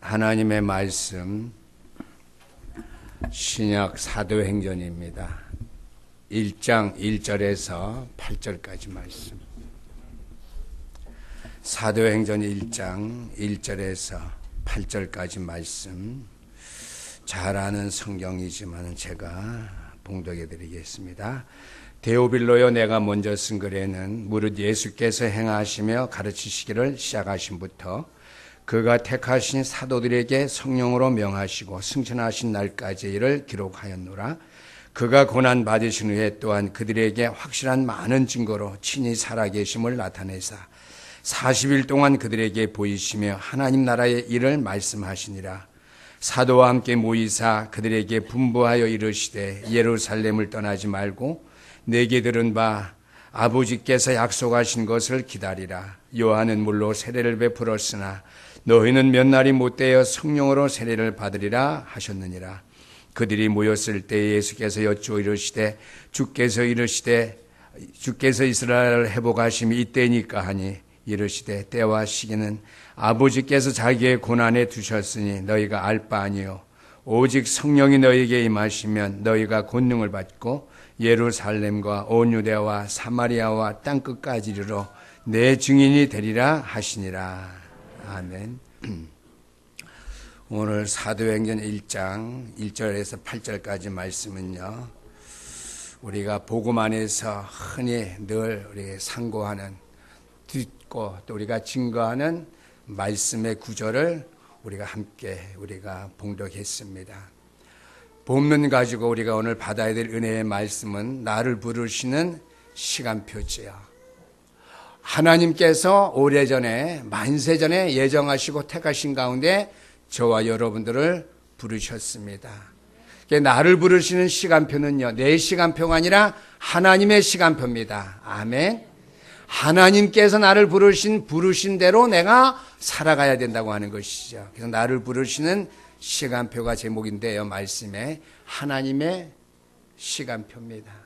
하나님의 말씀 신약 사도행전입니다. 1장 1절에서 8절까지 말씀. 사도행전 1장 1절에서 8절까지 말씀. 잘 아는 성경이지만 제가 봉독해 드리겠습니다. 데오빌로여, 내가 먼저 쓴 글에는 무릇 예수께서 행하시며 가르치시기를 시작하심부터 그가 택하신 사도들에게 성령으로 명하시고 승천하신 날까지 이를 기록하였노라. 그가 고난 받으신 후에 또한 그들에게 확실한 많은 증거로 친히 살아계심을 나타내사 40일 동안 그들에게 보이시며 하나님 나라의 일을 말씀하시니라. 사도와 함께 모이사 그들에게 분부하여 이르시되 예루살렘을 떠나지 말고 내게 들은 바 아버지께서 약속하신 것을 기다리라. 요한은 물로 세례를 베풀었으나 너희는 몇 날이 못되어 성령으로 세례를 받으리라 하셨느니라. 그들이 모였을 때 예수께서 여쭈어 이르시되 주께서 이스라엘을 회복하심이 이때니까 하니 이르시되 때와 시기는 아버지께서 자기의 고난에 두셨으니 너희가 알 바 아니요 오직 성령이 너희에게 임하시면 너희가 권능을 받고 예루살렘과 온 유대와 사마리아와 땅끝까지 이르러 내 증인이 되리라 하시니라. 아멘. 오늘 사도행전 1장 1절에서 8절까지 말씀은요, 우리가 복음 안에서 흔히 늘 우리 상고하는, 듣고 또 우리가 증거하는 말씀의 구절을 우리가 함께 봉독했습니다. 본문 가지고 우리가 오늘 받아야 될 은혜의 말씀은 나를 부르시는 시간표지요. 하나님께서 오래전에 만세전에 예정하시고 택하신 가운데 저와 여러분들을 부르셨습니다. 나를 부르시는 시간표는요, 내 시간표가 아니라 하나님의 시간표입니다. 아멘. 하나님께서 나를 부르신 대로 내가 살아가야 된다고 하는 것이죠. 그래서 나를 부르시는 시간표가 제목인데요, 말씀에 하나님의 시간표입니다.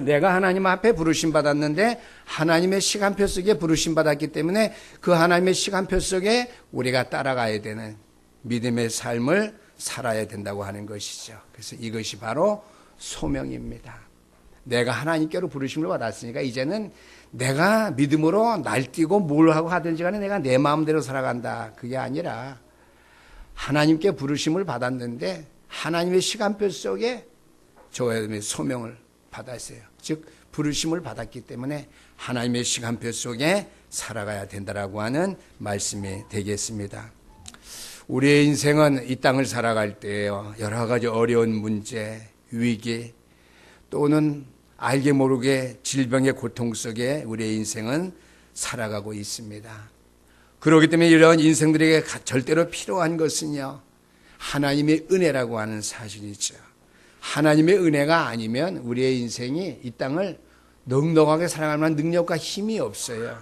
내가 하나님 앞에 부르심 받았는데 하나님의 시간표 속에 부르심 받았기 때문에 그 하나님의 시간표 속에 우리가 따라가야 되는 믿음의 삶을 살아야 된다고 하는 것이죠. 그래서 이것이 바로 소명입니다. 내가 하나님께로 부르심을 받았으니까 이제는 내가 믿음으로 날뛰고 뭘 하고 하든지 간에 내가 내 마음대로 살아간다, 그게 아니라 하나님께 부르심을 받았는데 하나님의 시간표 속에 저의 소명을 받았어요. 즉 부르심을 받았기 때문에 하나님의 시간표 속에 살아가야 된다라고 하는 말씀이 되겠습니다. 우리의 인생은 이 땅을 살아갈 때에요, 여러 가지 어려운 문제, 위기 또는 알게 모르게 질병의 고통 속에 우리의 인생은 살아가고 있습니다. 그렇기 때문에 이런 인생들에게 절대로 필요한 것은요, 하나님의 은혜라고 하는 사실이죠. 하나님의 은혜가 아니면 우리의 인생이 이 땅을 넉넉하게 살아갈 만한 능력과 힘이 없어요.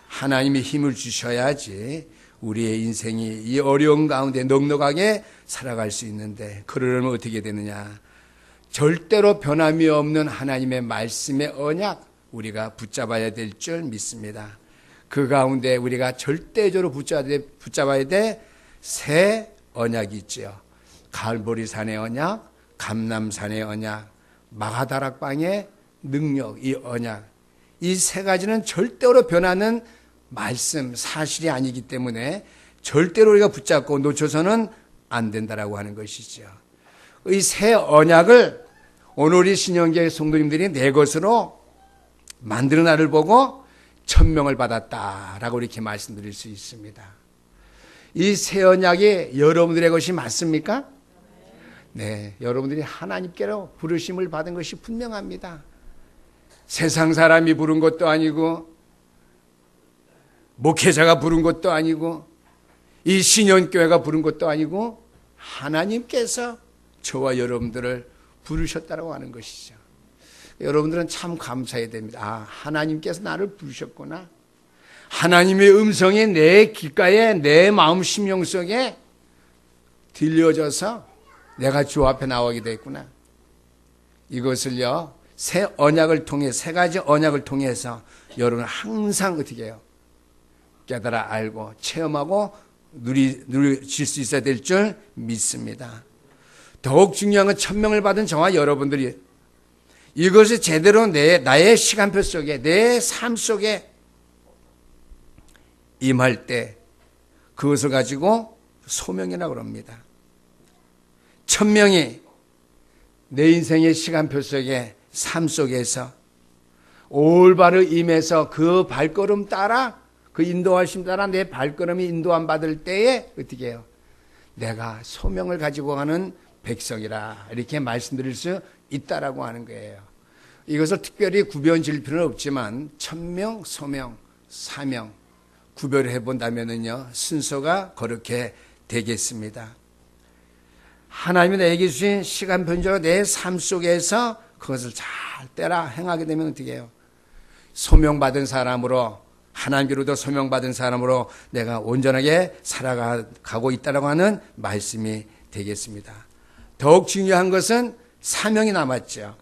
하나님이 힘을 주셔야지 우리의 인생이 이 어려운 가운데 넉넉하게 살아갈 수 있는데, 그러려면 어떻게 되느냐? 절대로 변함이 없는 하나님의 말씀의 언약 우리가 붙잡아야 될 줄 믿습니다. 그 가운데 우리가 절대적으로 붙잡아야 될 새 언약이 있죠. 갈보리산의 언약, 감람산의 언약, 마가다락방의 능력, 이 언약, 이 세 가지는 절대로 변하는 말씀, 사실이 아니기 때문에 절대로 우리가 붙잡고 놓쳐서는 안 된다라고 하는 것이죠. 이 새 언약을 오늘 우리 신영교회 성도님들이 내 것으로 만드는 날을 보고 천명을 받았다라고 이렇게 말씀드릴 수 있습니다. 이 새 언약이 여러분들의 것이 맞습니까? 네, 여러분들이 하나님께로 부르심을 받은 것이 분명합니다. 세상 사람이 부른 것도 아니고 목회자가 부른 것도 아니고 이 신현교회가 부른 것도 아니고 하나님께서 저와 여러분들을 부르셨다고 하는 것이죠. 여러분들은 참 감사해야 됩니다. 아, 하나님께서 나를 부르셨구나. 하나님의 음성이 내 귓가에, 내 마음 심령 속에 들려져서 내가 주 앞에 나오게 됐구나. 이것을요, 새 언약을 통해, 세 가지 언약을 통해서 여러분 항상 어떻게 해요? 깨달아 알고 체험하고 누리실 수 있어야 될 줄 믿습니다. 더욱 중요한 건 천명을 받은 저와 여러분들이 이것을 제대로 나의 시간표 속에, 내 삶 속에 임할 때 그것을 가지고 소명이라고 합니다. 천명이 내 인생의 시간표 속에, 삶 속에서 올바로 임해서 그 발걸음 따라, 그 인도하심 따라 내 발걸음이 인도함 받을 때에 어떻게 해요? 내가 소명을 가지고 가는 백성이라 이렇게 말씀드릴 수 있다라고 하는 거예요. 이것을 특별히 구별 지을 필요는 없지만 천명, 소명, 사명 구별해 본다면은요 순서가 그렇게 되겠습니다. 하나님이 내게 주신 시간표적으로 내 삶 속에서 그것을 잘 따라 행하게 되면 어떻게 해요? 소명받은 사람으로, 하나님께로부터 소명받은 사람으로 내가 온전하게 살아가고 있다고 하는 말씀이 되겠습니다. 더욱 중요한 것은 사명이 남았죠.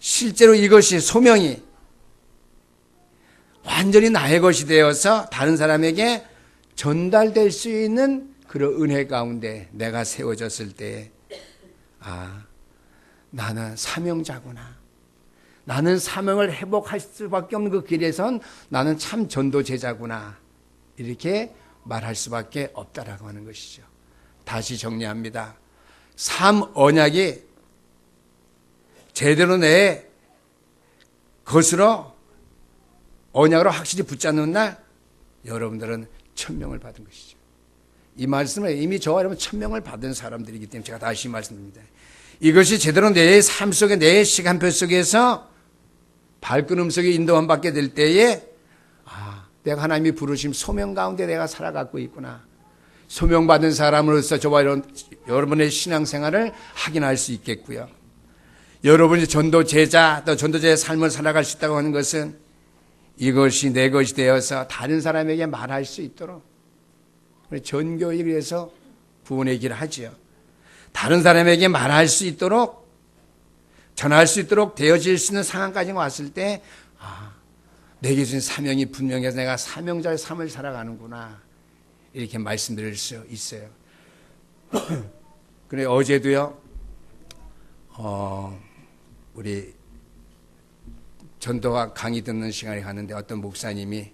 실제로 이것이 소명이 완전히 나의 것이 되어서 다른 사람에게 전달될 수 있는 그런 은혜 가운데 내가 세워졌을 때, 아, 나는 사명자구나. 나는 사명을 회복할 수밖에 없는 그 길에선 나는 참 전도제자구나. 이렇게 말할 수밖에 없다라고 하는 것이죠. 다시 정리합니다. 삶 언약이 제대로 내 것으로 언약으로 확실히 붙잡는 날 여러분들은 천명을 받은 것이죠. 이 말씀은 이미 저와 여러분 천명을 받은 사람들이기 때문에 제가 다시 말씀드립니다. 이것이 제대로 내 삶 속에, 내 시간표 속에서 발걸음 속에 인도함 받게 될 때에, 아, 내가 하나님이 부르심 소명 가운데 내가 살아가고 있구나. 소명받은 사람으로서 저와 여러분의 신앙생활을 확인할 수 있겠고요. 여러분이 전도제자, 또 전도제의 삶을 살아갈 수 있다고 하는 것은 이것이 내 것이 되어서 다른 사람에게 말할 수 있도록, 전교에 의해서 구원의 길을 하지요. 다른 사람에게 말할 수 있도록, 전할 수 있도록 되어질 수 있는 상황까지 왔을 때, 아, 내게 주신 사명이 분명해서 내가 사명자의 삶을 살아가는구나. 이렇게 말씀드릴 수 있어요. 그래, 어제도요, 우리 전도가 강의 듣는 시간에 갔는데 어떤 목사님이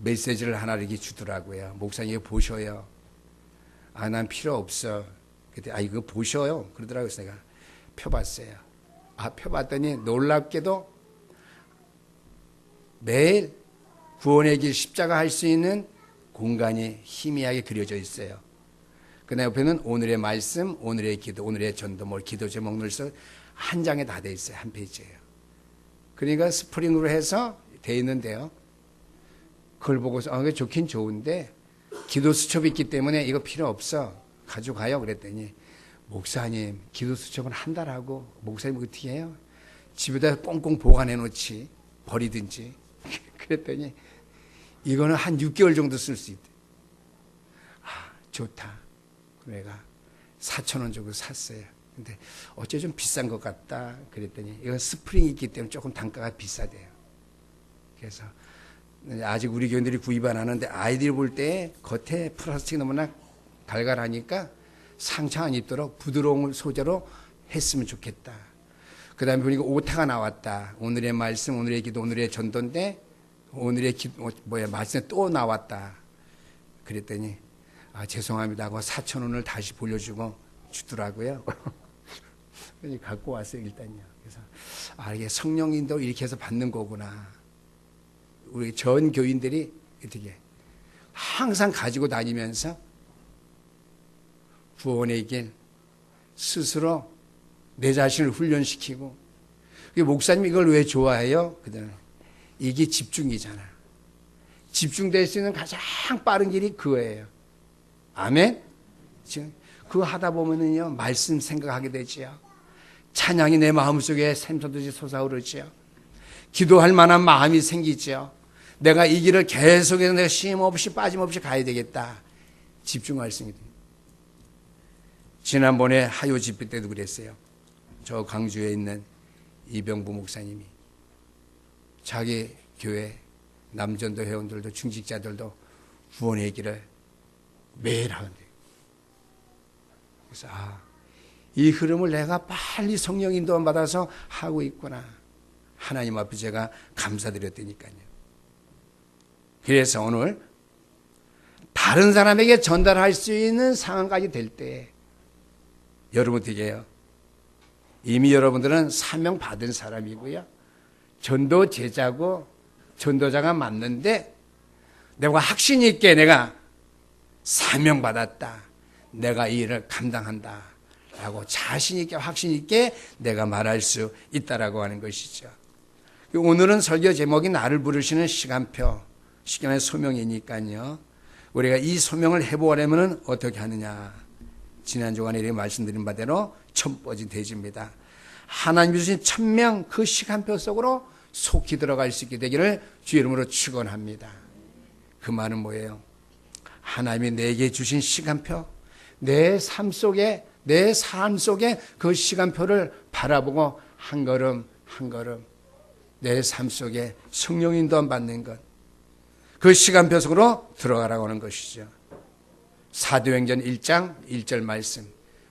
메시지를 하나 이렇게 주더라고요. 목사님 이거 보셔요. 아, 난 필요 없어. 그때 아, 이거 보셔요. 그러더라고요. 그래서 내가 펴봤어요. 아, 펴봤더니 놀랍게도 매일 구원의 길 십자가 할 수 있는 공간이 희미하게 그려져 있어요. 그 옆에는 오늘의 말씀, 오늘의 기도, 오늘의 전도, 기도 제목을 써 한 장에 다 돼 있어요. 한 페이지예요. 그러니까 스프링으로 해서 돼 있는데요. 그걸 보고서 아, 좋긴 좋은데 기도 수첩이 있기 때문에 이거 필요 없어. 가져가요. 그랬더니 목사님 기도 수첩은 한 달 하고 목사님 어떻게 해요? 집에다 꽁꽁 보관해 놓지 버리든지. 그랬더니 이거는 한 6개월 정도 쓸 수 있대. 아, 좋다. 내가 4,000원 주고 샀어요. 근데 어째 좀 비싼 것 같다. 그랬더니 이건 스프링이 있기 때문에 조금 단가가 비싸대요. 그래서 아직 우리 교인들이 구입 안 하는데 아이들이 볼 때 겉에 플라스틱 너무나 갈갈하니까 상처 안 입도록 부드러운 소재로 했으면 좋겠다. 그 다음에 보니까 오타가 나왔다. 오늘의 말씀, 오늘의 기도, 오늘의 전도인데 오늘의 말씀에 또 나왔다. 그랬더니 아, 죄송합니다 하고 4,000원을 다시 돌려주고 주더라고요. 그래서 갖고 왔어요, 일단요. 그래서 아, 이게 성령인도 이렇게 해서 받는 거구나. 우리 전 교인들이 어떻게 항상 가지고 다니면서 구원의 길 스스로 내 자신을 훈련시키고. 목사님 이걸 왜 좋아해요? 그들은 이게 집중이잖아. 집중될 수 있는 가장 빠른 길이 그거예요. 아멘? 지금 그거 하다 보면은요 말씀 생각하게 되지요. 찬양이 내 마음속에 샘솟듯이 솟아오르지요. 기도할 만한 마음이 생기지요. 내가 이 길을 계속해서 내가 쉼 없이 빠짐없이 가야 되겠다. 집중할 수 있는. 지난번에 하요 집회 때도 그랬어요. 저 광주에 있는 이병부 목사님이 자기 교회 남전도 회원들도 중직자들도 구원의 길을 매일 하는데. 그래서 이 흐름을 내가 빨리 성령 인도함 받아서 하고 있구나. 하나님 앞에 제가 감사드렸다니까요. 그래서 오늘 다른 사람에게 전달할 수 있는 상황까지 될 때 여러분 어떻게 해요? 이미 여러분들은 사명 받은 사람이고요. 전도 제자고 전도자가 맞는데 내가 확신 있게 내가 사명 받았다. 내가 이 일을 감당한다. 라고 자신 있게 확신 있게 내가 말할 수 있다라고 하는 것이죠. 오늘은 설교 제목이 나를 부르시는 시간표, 시간의 소명이니까요. 우리가 이 소명을 해보려면 어떻게 하느냐. 지난 주간에 이렇게 말씀드린 바대로 천보지 대지입니다. 하나님 주신 천명 그 시간표 속으로 속히 들어갈 수 있게 되기를 주 이름으로 축원합니다. 그 말은 뭐예요? 하나님이 내게 주신 시간표, 내 삶 속에 내 삶 속에 그 시간표를 바라보고 한 걸음 한 걸음 내 삶 속에 성령 인도함 받는 것, 그 시간표 속으로 들어가라고 하는 것이죠. 사도행전 1장 1절 말씀.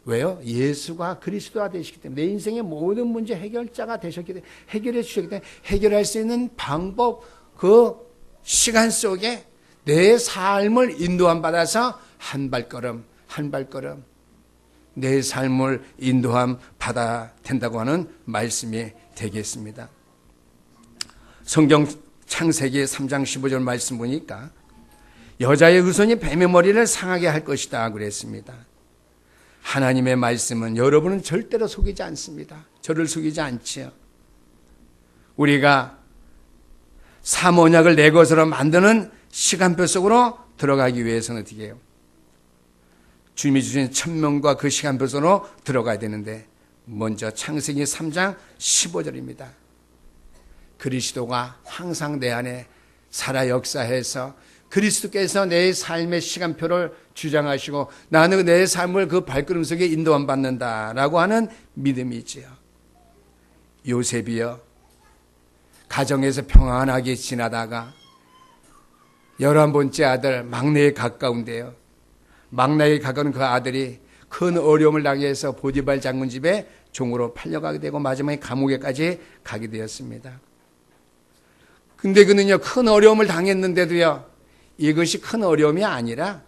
왜요? 예수가 그리스도가 되시기 때문에 내 인생의 모든 문제 해결자가 되셨기 때문에 해결해 주셨기 때문에 해결할 수 있는 방법, 그 시간 속에 내 삶을 인도함 받아서 한 발걸음 한 발걸음 내 삶을 인도함 받아야 된다고 하는 말씀이 되겠습니다. 성경 창세기 3장 15절 말씀 보니까 여자의 후손이 뱀의 머리를 상하게 할 것이다 그랬습니다. 하나님의 말씀은 여러분은 절대로 속이지 않습니다. 저를 속이지 않지요. 우리가 삼언약을 내 것으로 만드는 시간표 속으로 들어가기 위해서는 어떻게 해요? 주님이 주신 천명과 그 시간표 속으로 들어가야 되는데 먼저 창세기 3장 15절입니다. 그리스도가 항상 내 안에 살아 역사해서 그리스도께서 내 삶의 시간표를 주장하시고 나는 내 삶을 그 발걸음 속에 인도함 받는다라고 하는 믿음이지요. 요셉이요, 가정에서 평안하게 지나다가 11번째 아들 막내에 가까운데요, 막내에 가까운 그 아들이 큰 어려움을 당해서 보디발 장군 집에 종으로 팔려가게 되고 마지막에 감옥에까지 가게 되었습니다. 근데 그는요, 큰 어려움을 당했는데도요, 이것이 큰 어려움이 아니라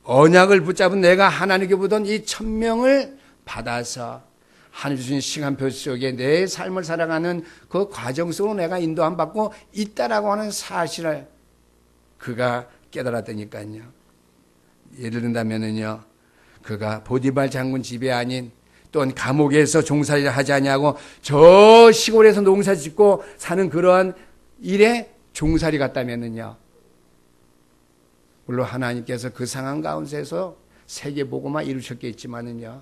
언약을 붙잡은 내가 하나님께 보던 이 천명을 받아서 하나님 주신 시간표 속에 내 삶을 살아가는 그 과정 속으로 내가 인도함 받고 있다라고 하는 사실을 그가 깨달았다니까요. 예를 든다면은요, 그가 보디발 장군 집이 아닌 또는 감옥에서 종살이를 하지 않냐고 저 시골에서 농사 짓고 사는 그러한 일에 종살이 갔다면은요, 물론 하나님께서 그 상황 가운데서 세계복음화 이루셨겠지만은요,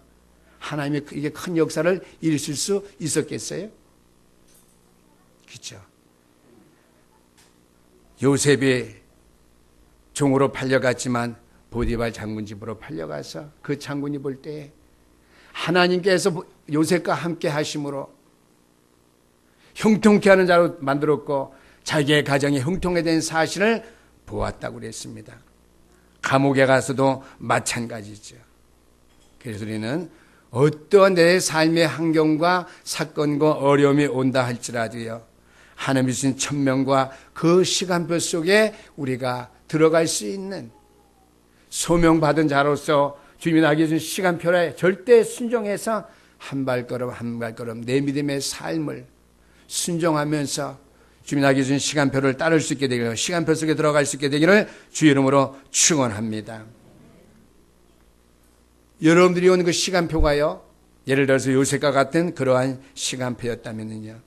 하나님이 이게 큰 역사를 이루실 수 있었겠어요? 그렇죠. 요셉이 종으로 팔려갔지만 보디발 장군 집으로 팔려가서 그 장군이 볼 때 하나님께서 요셉과 함께 하심으로 형통케 하는 자로 만들었고 자기의 가정이 형통에 된 사실을 보았다고 그랬습니다. 감옥에 가서도 마찬가지죠. 그래서 우리는 어떠한 내 삶의 환경과 사건과 어려움이 온다 할지라도요, 하나님이 주신 천명과 그 시간표 속에 우리가 들어갈 수 있는 소명받은 자로서 주님이 나에게 준 시간표에 절대 순종해서 한 발걸음 한 발걸음 내 믿음의 삶을 순종하면서 주님이 나에게 준 시간표를 따를 수 있게 되기를, 시간표 속에 들어갈 수 있게 되기를 주 이름으로 축원합니다. 여러분들이 오는 그 시간표가요, 예를 들어서 요셉과 같은 그러한 시간표였다면요,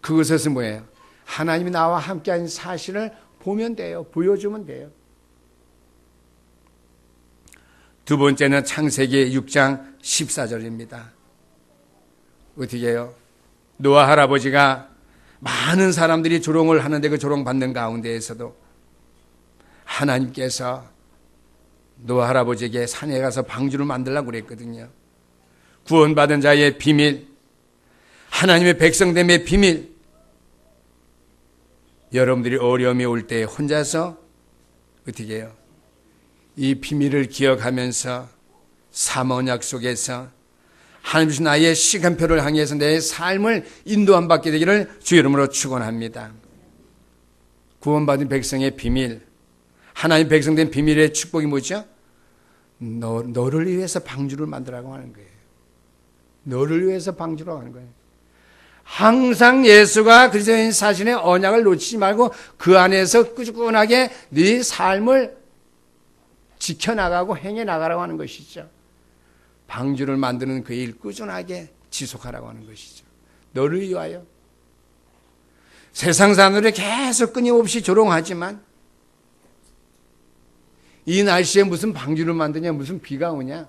그것은 뭐예요? 하나님이 나와 함께한 사실을 보면 돼요. 보여주면 돼요. 두 번째는 창세기 6장 14절입니다. 어떻게 해요? 노아 할아버지가 많은 사람들이 조롱을 하는데 그 조롱받는 가운데에서도 하나님께서 노아 할아버지에게 산에 가서 방주를 만들라고 그랬거든요. 구원받은 자의 비밀, 하나님의 백성됨의 비밀, 여러분들이 어려움이 올 때 혼자서 어떻게 해요? 이 비밀을 기억하면서 삶 언약 속에서 하나님 주신 나의 시간표를 향해서 내 삶을 인도함 받게 되기를 주 이름으로 축원합니다. 구원받은 백성의 비밀, 하나님 백성된 비밀의 축복이 뭐죠? 너를 위해서 방주를 만들라고 하는 거예요. 너를 위해서 방주라고 하는 거예요. 항상 예수가 그리스도인 사신의 언약을 놓치지 말고 그 안에서 꾸준하게 네 삶을 지켜나가고 행해나가라고 하는 것이죠. 방주를 만드는 그 일 꾸준하게 지속하라고 하는 것이죠. 너를 위하여. 세상 사람들이 계속 끊임없이 조롱하지만 이 날씨에 무슨 방주를 만드냐, 무슨 비가 오냐.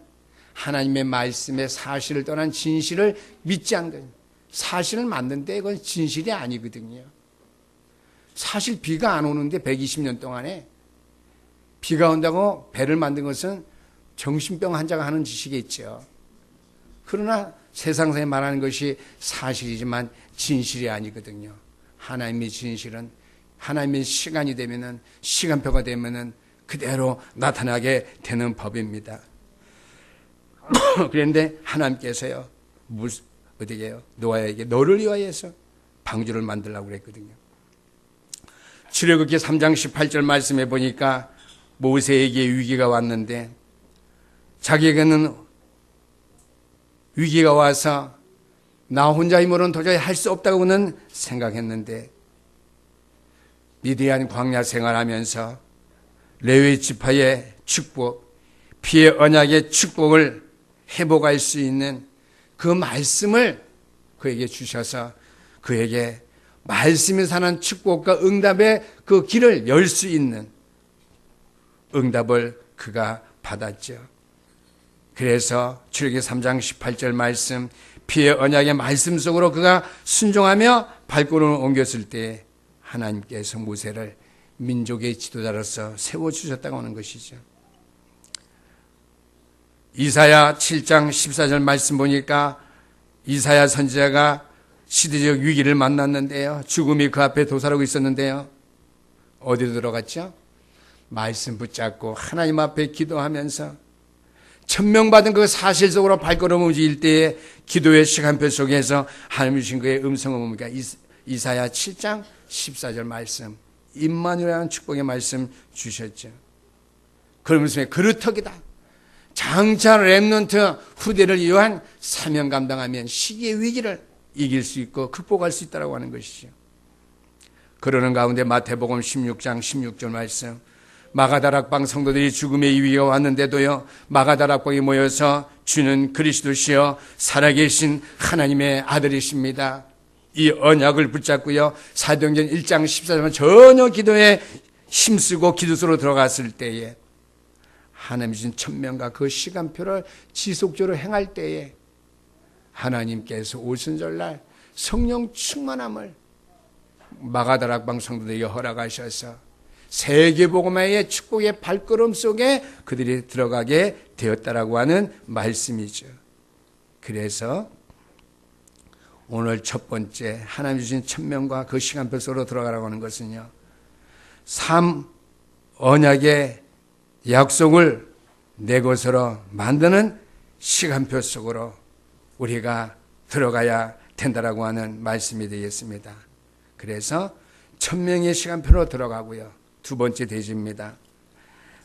하나님의 말씀의 사실을 떠난 진실을 믿지 않는 거예요. 사실을 만드는데 그건 진실이 아니거든요. 사실 비가 안 오는데 120년 동안에 비가 온다고 배를 만든 것은 정신병 환자가 하는 짓이겠죠. 그러나 세상에 말하는 것이 사실이지만 진실이 아니거든요. 하나님의 진실은 하나님의 시간이 되면은, 시간표가 되면은 그대로 나타나게 되는 법입니다. 그런데 하나님께서요, 어떻게 해요? 노아에게 너를 위하여서 방주를 만들라고 그랬거든요. 출애굽기 3장 18절 말씀해 보니까 모세에게 위기가 왔는데 자기에게는 위기가 와서 나 혼자 힘으로는 도저히 할 수 없다고는 생각했는데 미디안 광야 생활하면서 레위 지파의 축복, 피의 언약의 축복을 회복할 수 있는 그 말씀을 그에게 주셔서 그에게 말씀이 사는 축복과 응답의 그 길을 열 수 있는 응답을 그가 받았죠. 그래서 출애굽기 3장 18절 말씀, 피의 언약의 말씀 속으로 그가 순종하며 발걸음을 옮겼을 때 하나님께서 모세를 민족의 지도자로서 세워주셨다고 하는 것이죠. 이사야 7장 14절 말씀 보니까 이사야 선지자가 시대적 위기를 만났는데요. 죽음이 그 앞에 도사하고 있었는데요. 어디로 들어갔죠? 말씀 붙잡고 하나님 앞에 기도하면서 천명받은 그 사실 속으로 발걸음을 움직일 때에 기도의 시간표 속에서 하나님 주신 그의 음성을 뭡니까? 이사야 7장 14절 말씀, 임마누엘이라는 축복의 말씀 주셨죠. 그러면서 그루터기다. 장차 렘넌트 후대를 위한 사명 감당하면 시기의 위기를 이길 수 있고 극복할 수 있다고 하는 것이죠. 그러는 가운데 마태복음 16장 16절 말씀, 마가다락방 성도들이 죽음의 위기가 왔는데도요, 마가다락방에 모여서 주는 그리스도시여 살아계신 하나님의 아들이십니다. 이 언약을 붙잡고요, 사도행전 1장 14절은 전혀 기도에 힘쓰고 기도 속으로 들어갔을 때에 하나님 주신 천명과 그 시간표를 지속적으로 행할 때에 하나님께서 오순절날 성령 충만함을 마가다락방 성도들에게 허락하셔서 세계복음화의 축복의 발걸음 속에 그들이 들어가게 되었다라고 하는 말씀이죠. 그래서 오늘 첫 번째 하나님 주신 천명과 그 시간표 속으로 들어가라고 하는 것은요, 삶 언약의 약속을 내 것으로 만드는 시간표 속으로 우리가 들어가야 된다라고 하는 말씀이 되겠습니다. 그래서 천명의 시간표로 들어가고요. 두 번째 대지입니다.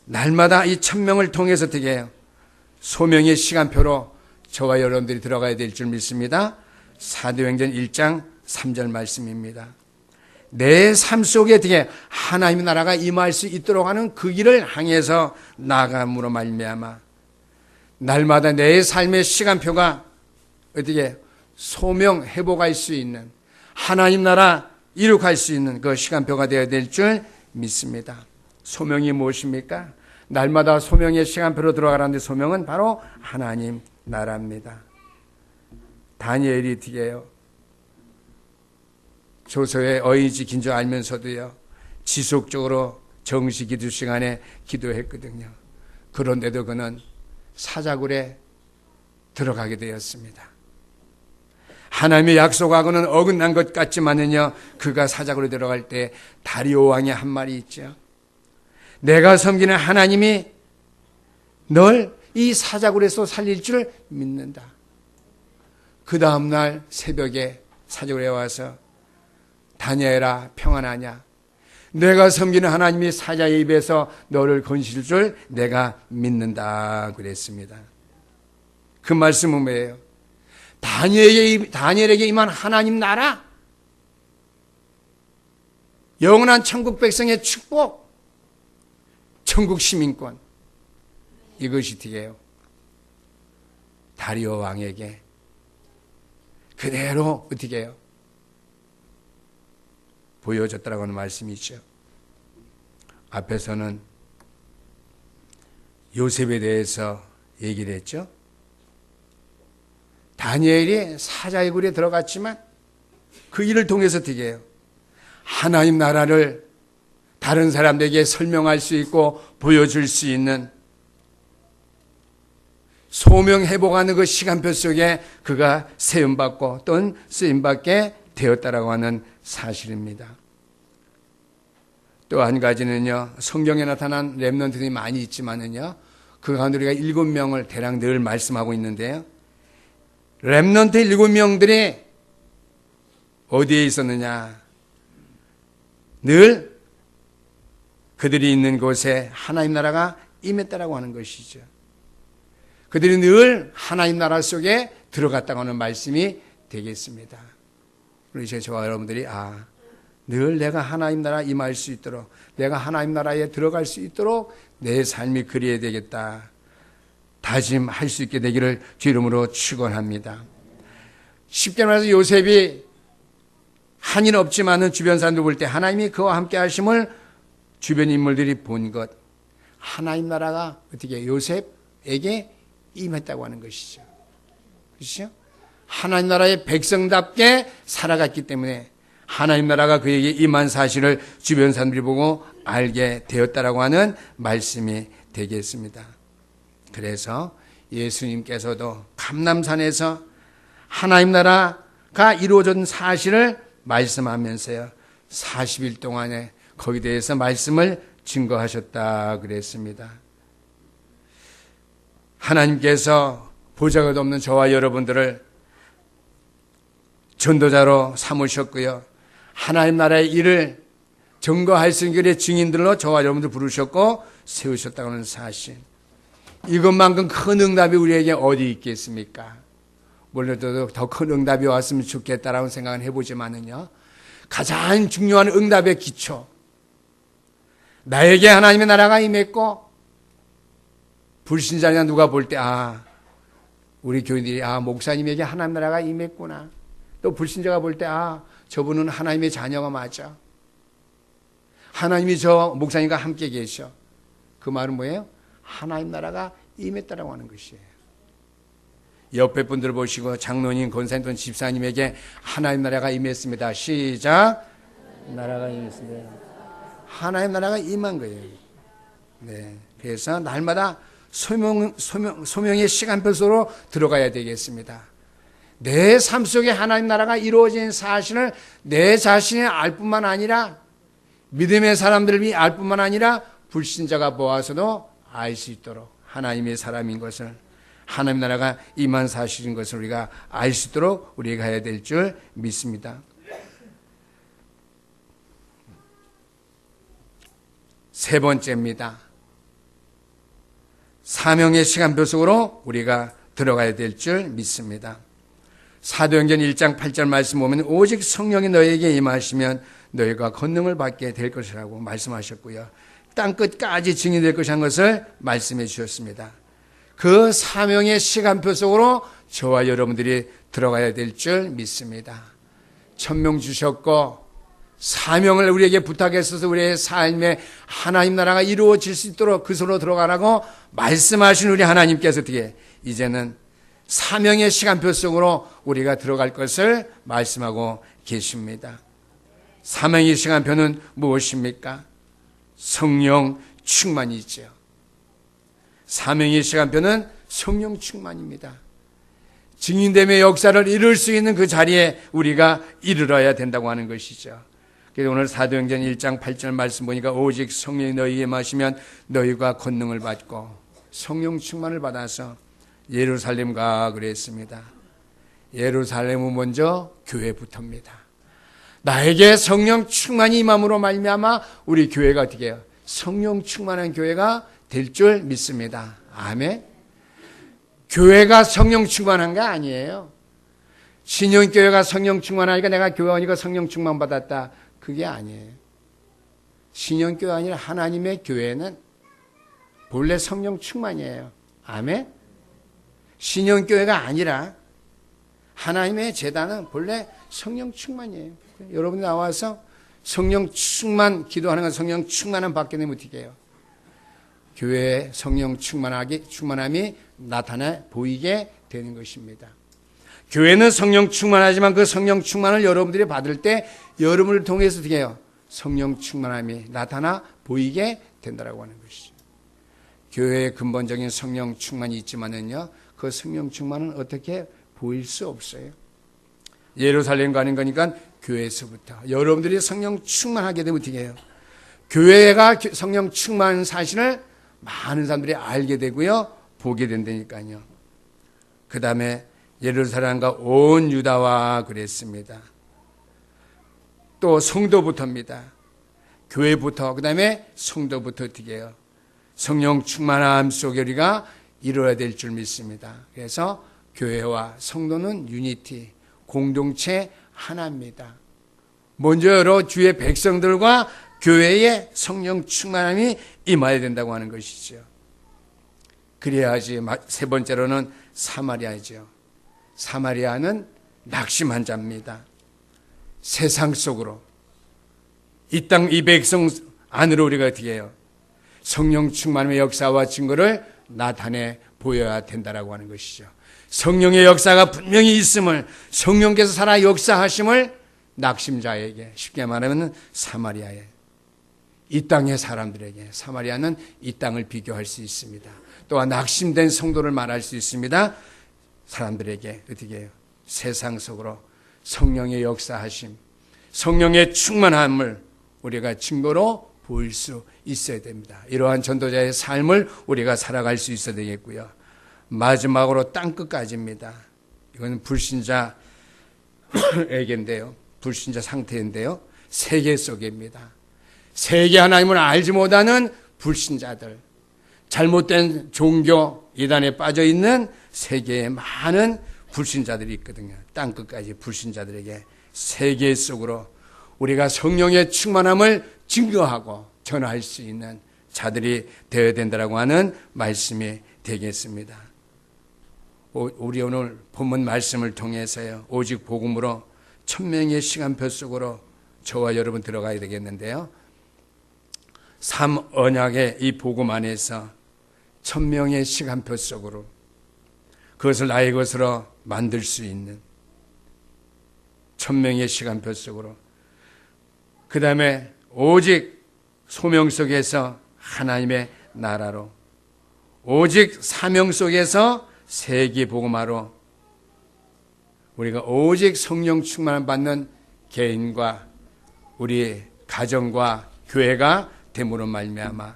날마다 이 천명을 통해서 어떻게 해요? 소명의 시간표로 저와 여러분들이 들어가야 될 줄 믿습니다. 사도행전 1장 3절 말씀입니다. 내 삶 속에 어떻게 하나님의 나라가 임할 수 있도록 하는 그 길을 향해서 나아감으로 말미암아 날마다 내 삶의 시간표가 어떻게 소명 회복할 수 있는 하나님 나라 이룩할 수 있는 그 시간표가 되어야 될 줄 믿습니다. 소명이 무엇입니까? 날마다 소명의 시간표로 들어가라는데 소명은 바로 하나님 나라입니다. 다니엘이 어떻게 해요? 조서의 어이 지킨 줄 알면서도요, 지속적으로 정시 기도 시간에 기도했거든요. 그런데도 그는 사자굴에 들어가게 되었습니다. 하나님의 약속하고는 어긋난 것 같지만은요, 그가 사자굴에 들어갈 때 다리오 왕이 한 말이 있죠. 내가 섬기는 하나님이 널 이 사자굴에서 살릴 줄 믿는다. 그 다음날 새벽에 사자굴에 와서 다니엘아 평안하냐? 내가 섬기는 하나님이 사자의 입에서 너를 건질 줄 내가 믿는다 그랬습니다. 그 말씀은 뭐예요? 다니엘에게 임한 하나님 나라, 영원한 천국 백성의 축복, 천국 시민권, 이것이 어떻게 해요? 다리오 왕에게 그대로 어떻게 해요? 보여줬다라고 하는 말씀이죠. 앞에서는 요셉에 대해서 얘기를 했죠. 다니엘이 사자의 굴에 들어갔지만 그 일을 통해서 어떻게 해요? 하나님 나라를 다른 사람들에게 설명할 수 있고 보여줄 수 있는 소명 회복하는 그 시간표 속에 그가 세움받고 또는 쓰임받게 되었다라고 하는 사실입니다. 또 한 가지는요, 성경에 나타난 렘넌트들이 많이 있지만은요, 그 가운데 우리가 7명을 대략 늘 말씀하고 있는데요. 렘넌트 7명들이 어디에 있었느냐? 늘 그들이 있는 곳에 하나님 나라가 임했다라고 하는 것이죠. 그들이 늘 하나님 나라 속에 들어갔다고 하는 말씀이 되겠습니다. 그래서 저와 여러분들이 늘 내가 하나님 나라 임할 수 있도록, 내가 하나님 나라에 들어갈 수 있도록 내 삶이 그리해야 되겠다, 다짐할 수 있게 되기를 주 이름으로 축원합니다. 쉽게 말해서 요셉이 한 일 없지만은 주변 사람들 볼 때 하나님이 그와 함께 하심을 주변 인물들이 본 것, 하나님 나라가 어떻게 요셉에게 임했다고 하는 것이죠. 그렇죠? 하나님 나라의 백성답게 살아갔기 때문에 하나님 나라가 그에게 임한 사실을 주변 사람들이 보고 알게 되었다라고 하는 말씀이 되겠습니다. 그래서 예수님께서도 감람산에서 하나님 나라가 이루어진 사실을 말씀하면서요, 40일 동안에 거기에 대해서 말씀을 증거하셨다 그랬습니다. 하나님께서 보잘것 없는 저와 여러분들을 전도자로 삼으셨고요, 하나님 나라의 일을 증거할 수 있는 증인들로 저와 여러분들 부르셨고 세우셨다고 하는 사실, 이것만큼 큰 응답이 우리에게 어디 있겠습니까? 물론 더 큰 응답이 왔으면 좋겠다라고 생각은 해보지만은요, 가장 중요한 응답의 기초, 나에게 하나님의 나라가 임했고 불신자냐 누가 볼 때 우리 교인들이 목사님에게 하나님 나라가 임했구나, 또 불신자가 볼 때 저분은 하나님의 자녀가 맞아, 하나님이 저 목사님과 함께 계셔, 그 말은 뭐예요? 하나님 나라가 임했다라고 하는 것이에요. 옆에 분들 보시고 장로님, 권사님 또는 집사님에게 하나님 나라가 임했습니다. 시작. 나라가 임했습니다. 하나님 나라가 임한 거예요. 네. 그래서 날마다 소명의 시간표 속으로 들어가야 되겠습니다. 내 삶 속에 하나님 나라가 이루어진 사실을 내 자신이 알 뿐만 아니라 믿음의 사람들이 알 뿐만 아니라 불신자가 보아서도 알 수 있도록 하나님의 사람인 것을, 하나님 나라가 임한 사실인 것을 우리가 알 수 있도록 우리가 해야 될 줄 믿습니다. 세 번째입니다. 사명의 시간표 속으로 우리가 들어가야 될 줄 믿습니다. 사도행전 1장 8절 말씀 보면 오직 성령이 너에게 임하시면 너희가 권능을 받게 될 것이라고 말씀하셨고요, 땅끝까지 증인될 것이라는 것을 말씀해 주셨습니다. 그 사명의 시간표 속으로 저와 여러분들이 들어가야 될 줄 믿습니다. 천명 주셨고 사명을 우리에게 부탁했어서 우리의 삶에 하나님 나라가 이루어질 수 있도록 그 속으로 들어가라고 말씀하신 우리 하나님께서 어떻게 이제는 사명의 시간표 속으로 우리가 들어갈 것을 말씀하고 계십니다. 사명의 시간표는 무엇입니까? 성령 충만이죠. 사명의 시간표는 성령 충만입니다. 증인됨의 역사를 이룰 수 있는 그 자리에 우리가 이르러야 된다고 하는 것이죠. 그래서 오늘 사도행전 1장 8절 말씀 보니까 오직 성령이 너희에게 마시면 너희가 권능을 받고 성령 충만을 받아서 예루살렘 가 그랬습니다. 예루살렘은 먼저 교회부터입니다. 나에게 성령 충만이 임함으로 말미암아 우리 교회가 어떻게 해요? 성령 충만한 교회가 될 줄 믿습니다. 아멘. 교회가 성령 충만한 게 아니에요. 신영교회가 성령 충만하니까 내가 교회원이고 성령 충만 받았다. 그게 아니에요. 신영교회 아니라 하나님의 교회는 본래 성령 충만이에요. 아멘. 신영교회가 아니라 하나님의 제단은 본래 성령 충만이에요. 여러분이 나와서 성령 충만 기도하는 건 성령 충만함 받게 되면 어떻게 해요? 교회에 성령 충만함이 나타나 보이게 되는 것입니다. 교회는 성령 충만하지만 그 성령 충만을 여러분들이 받을 때 여러분을 통해서 어떻게 해요? 성령 충만함이 나타나 보이게 된다라고 하는 것이죠. 교회의 근본적인 성령 충만이 있지만은요, 그 성령 충만은 어떻게 보일 수 없어요. 예루살렘 가는 거니까 교회에서부터 여러분들이 성령 충만하게 되면 어떻게 해요? 교회가 성령 충만 사실을 많은 사람들이 알게 되고요, 보게 된다니까요. 그 다음에 예루살렘과 온 유다와 그랬습니다. 또 성도부터입니다. 교회부터, 그 다음에 성도부터 어떻게 해요? 성령 충만함 속에 우리가 이루어야 될 줄 믿습니다. 그래서 교회와 성도는 유니티, 공동체 하나입니다. 먼저 여러 주의 백성들과 교회의 성령 충만함이 임해야 된다고 하는 것이죠. 그래야지. 세 번째로는 사마리아죠. 사마리아는 낙심한 자입니다. 세상 속으로 이 땅 이 백성 안으로 우리가 어떻게 해요? 성령 충만의 역사와 증거를 나타내 보여야 된다라고 하는 것이죠. 성령의 역사가 분명히 있음을, 성령께서 살아 역사하심을 낙심자에게, 쉽게 말하면 사마리아에, 이 땅의 사람들에게, 사마리아는 이 땅을 비교할 수 있습니다. 또한 낙심된 성도를 말할 수 있습니다. 사람들에게 어떻게 해요? 세상 속으로 성령의 역사하심, 성령의 충만함을 우리가 증거로 보일 수 있어야 됩니다. 이러한 전도자의 삶을 우리가 살아갈 수 있어야 되겠고요. 마지막으로 땅끝까지입니다. 이건 불신자에게인데요. 불신자 상태인데요. 세계 속입니다. 세계 하나님을 알지 못하는 불신자들, 잘못된 종교 이단에 빠져 있는 세계에 많은 불신자들이 있거든요. 땅끝까지 불신자들에게 세계 속으로 우리가 성령의 충만함을 증거하고 전할 수 있는 자들이 되어야 된다고 하는 말씀이 되겠습니다. 우리 오늘 본문 말씀을 통해서요, 오직 복음으로 1000명의 시간표 속으로 저와 여러분 들어가야 되겠는데요. 삼언약의 이 복음 안에서 1000명의 시간표 속으로 그것을 나의 것으로 만들 수 있는 1000명의 시간표 속으로, 그 다음에 오직 소명 속에서 하나님의 나라로, 오직 사명 속에서 세계 복음화로 우리가 오직 성령 충만을 받는 개인과 우리 가정과 교회가 됨으로 말미암아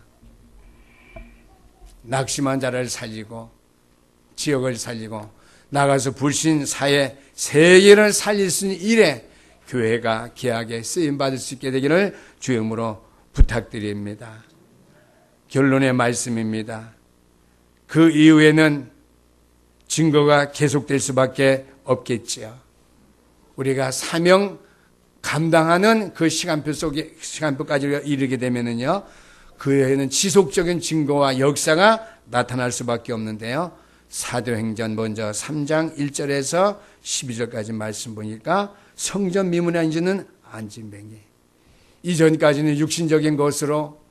낙심한 자를 살리고 지역을 살리고 나가서 불신 사회 세계를 살릴 수 있는 일에 교회가 귀하게 쓰임받을 수 있게 되기를 주의 이름으로 부탁드립니다. 결론의 말씀입니다. 그 이후에는 증거가 계속될 수밖에 없겠지요. 우리가 사명 감당하는 그 시간표까지 이르게 되면은요, 그 외에는 지속적인 증거와 역사가 나타날 수밖에 없는데요. 사도행전 먼저 3장 1절에서 12절까지 말씀 보니까 성전 미문에 앉는 안진뱅이, 이전까지는 육신적인 것으로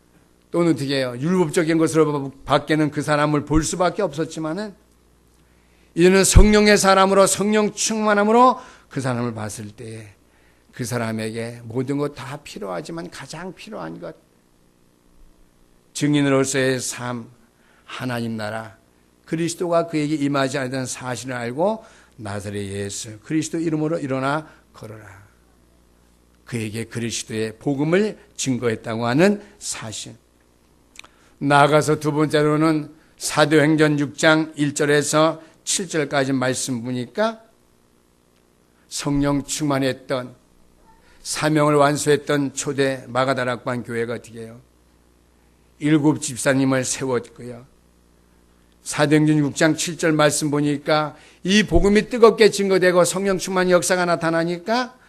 또는 어떻게 해요? 율법적인 것으로 밖에는 그 사람을 볼 수밖에 없었지만은 이제는 성령의 사람으로 성령 충만함으로 그 사람을 봤을 때에 그 사람에게 모든 것 다 필요하지만 가장 필요한 것, 증인으로서의 삶, 하나님 나라, 그리스도가 그에게 임하지 않던 사실을 알고 나사렛 예수 그리스도 이름으로 일어나 걸어라, 그에게 그리스도의 복음을 증거했다고 하는 사실. 나아가서 두 번째로는 사도행전 6장 1절에서 7절까지 말씀 보니까 성령 충만했던 사명을 완수했던 초대 마가다락방 교회가 어떻게 해요? 7 집사님을 세웠고요. 사도행전 6장 7절 말씀 보니까 이 복음이 뜨겁게 증거되고 성령 충만 역사가 나타나니까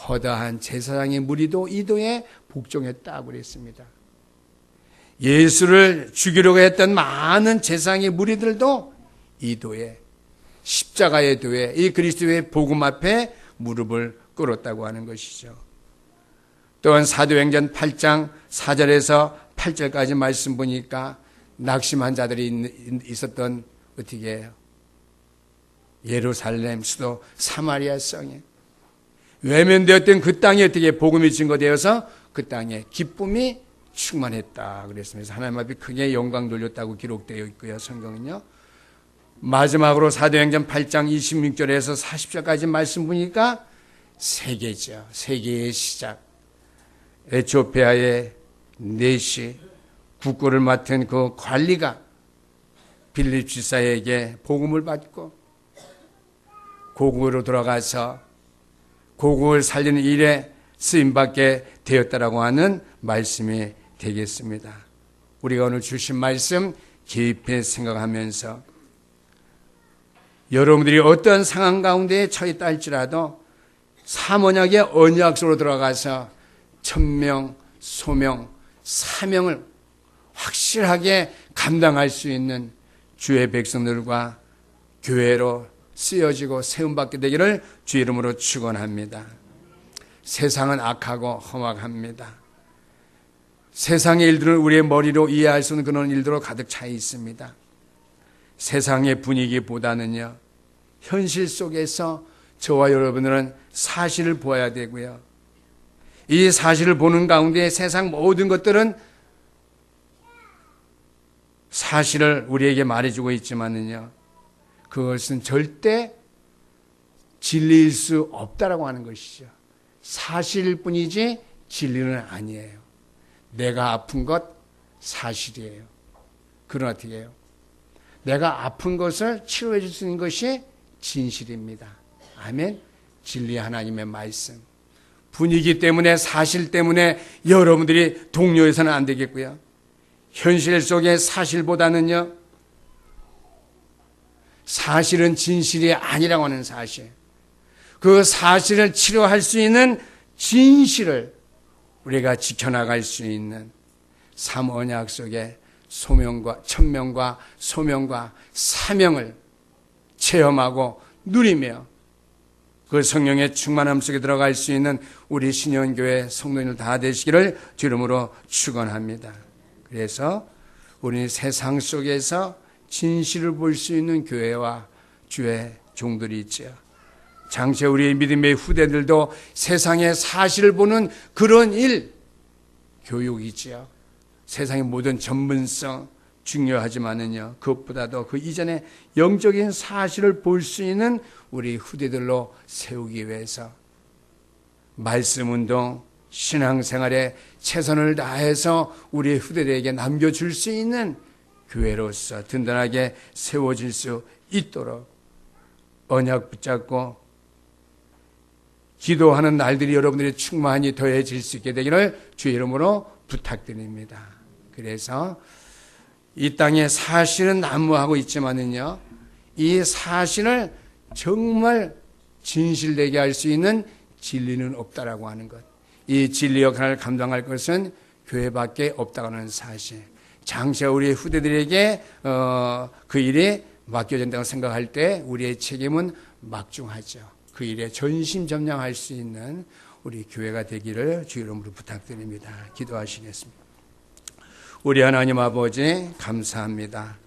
허다한 제사장의 무리도 이도에 복종했다고 그랬습니다. 예수를 죽이려고 했던 많은 제사장의 무리들도 이도에 십자가의 도에 이 그리스도의 복음 앞에 무릎을 꿇었다고 하는 것이죠. 또한 사도행전 8장 4절에서 8절까지 말씀 보니까 낙심한 자들이 있었던 어떻게 해요? 예루살렘 수도 사마리아 성에 외면되었던 그 땅에 어떻게 복음이 증거되어서 그 땅에 기쁨이 충만했다 그랬습니다. 하나님 앞에 크게 영광 돌렸다고 기록되어 있고요. 성경은요. 마지막으로 사도행전 8장 26절에서 40절까지 말씀 보니까 세계죠. 세계의 시작. 에티오피아의 네시 국고를 맡은 그 관리가 빌립 지사에게 복음을 받고 고국으로 돌아가서 고국을 살리는 일에 쓰임받게 되었다라고 하는 말씀이 되겠습니다. 우리가 오늘 주신 말씀 깊이 생각하면서 여러분들이 어떤 상황 가운데 처했다 할지라도 삼언약의 언약으로 들어가서 천명, 소명, 사명을 확실하게 감당할 수 있는 주의 백성들과 교회로 쓰여지고 세움받게 되기를 주의 이름으로 축원합니다. 세상은 악하고 험악합니다. 세상의 일들은 우리의 머리로 이해할 수 없는 그런 일들로 가득 차 있습니다. 세상의 분위기보다는요, 현실 속에서 저와 여러분들은 사실을 보아야 되고요. 이 사실을 보는 가운데 세상 모든 것들은 사실을 우리에게 말해주고 있지만은요, 그것은 절대 진리일 수 없다라고 하는 것이죠. 사실일 뿐이지 진리는 아니에요. 내가 아픈 것 사실이에요. 그러나 어떻게 해요? 내가 아픈 것을 치료해 줄 수 있는 것이 진실입니다. 아멘. 진리 하나님의 말씀. 분위기 때문에 사실 때문에 여러분들이 동요해서는 안 되겠고요. 현실 속의 사실보다는요, 사실은 진실이 아니라고 하는 사실. 그 사실을 치료할 수 있는 진실을 우리가 지켜나갈 수 있는 삼언약 속에 소명과 천명과 소명과 사명을 체험하고 누리며 그 성령의 충만함 속에 들어갈 수 있는 우리 신현교회 성도님들 다 되시기를 주 이름으로 축원합니다. 그래서 우리 세상 속에서 진실을 볼 수 있는 교회와 주의 종들이 있죠. 장차 우리의 믿음의 후대들도 세상의 사실을 보는 그런 일, 교육이지요. 세상의 모든 전문성 중요하지만은요, 그것보다도 그 이전에 영적인 사실을 볼 수 있는 우리 후대들로 세우기 위해서 말씀운동, 신앙생활에 최선을 다해서 우리 후대들에게 남겨줄 수 있는 교회로서 든든하게 세워질 수 있도록 언약 붙잡고 기도하는 날들이 여러분들이 충만히 더해질 수 있게 되기를 주의 이름으로 부탁드립니다. 그래서 이 땅에 사실은 난무하고 있지만은요, 이 사실을 정말 진실되게 할 수 있는 진리는 없다라고 하는 것. 이 진리 역할을 감당할 것은 교회밖에 없다고 하는 사실. 장차 우리의 후대들에게 그 일이 맡겨진다고 생각할 때 우리의 책임은 막중하죠. 그 일에 전심전념할 수 있는 우리 교회가 되기를 주 이름으로 부탁드립니다. 기도하시겠습니다. 우리 하나님 아버지 감사합니다.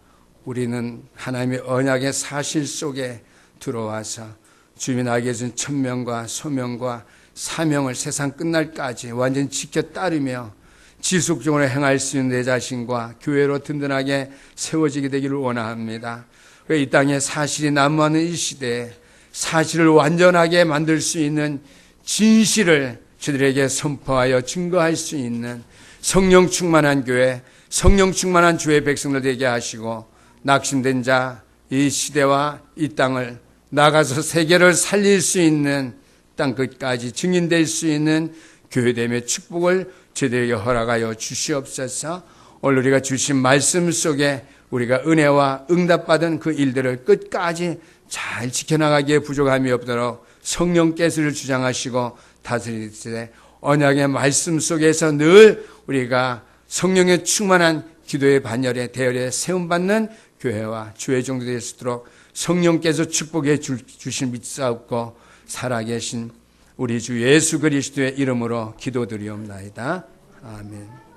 우리는 하나님의 언약의 사실 속에 들어와서 주님 나에게 준 천명과 소명과 사명을 세상 끝날까지 완전히 지켜 따르며 지속적으로 행할 수 있는 내 자신과 교회로 든든하게 세워지게 되기를 원합니다. 이 땅에 사실이 난무하는 이 시대에 사실을 완전하게 만들 수 있는 진실을 저들에게 선포하여 증거할 수 있는 성령 충만한 교회, 성령 충만한 주의 백성들 되게 하시고 낙심된 자, 이 시대와 이 땅을 나가서 세계를 살릴 수 있는 땅 끝까지 증인될 수 있는 교회됨의 축복을 저희들에게 허락하여 주시옵소서. 오늘 우리가 주신 말씀 속에 우리가 은혜와 응답받은 그 일들을 끝까지 잘 지켜나가기에 부족함이 없도록 성령께서를 주장하시고 다스리시되 언약의 말씀 속에서 늘 우리가 성령의 충만한 기도의 반열에 대열에 세움받는 교회와 주의 종도 될 수 있도록 성령께서 축복해 주신 믿사옵고 살아계신 우리 주 예수 그리스도의 이름으로 기도드리옵나이다. 아멘.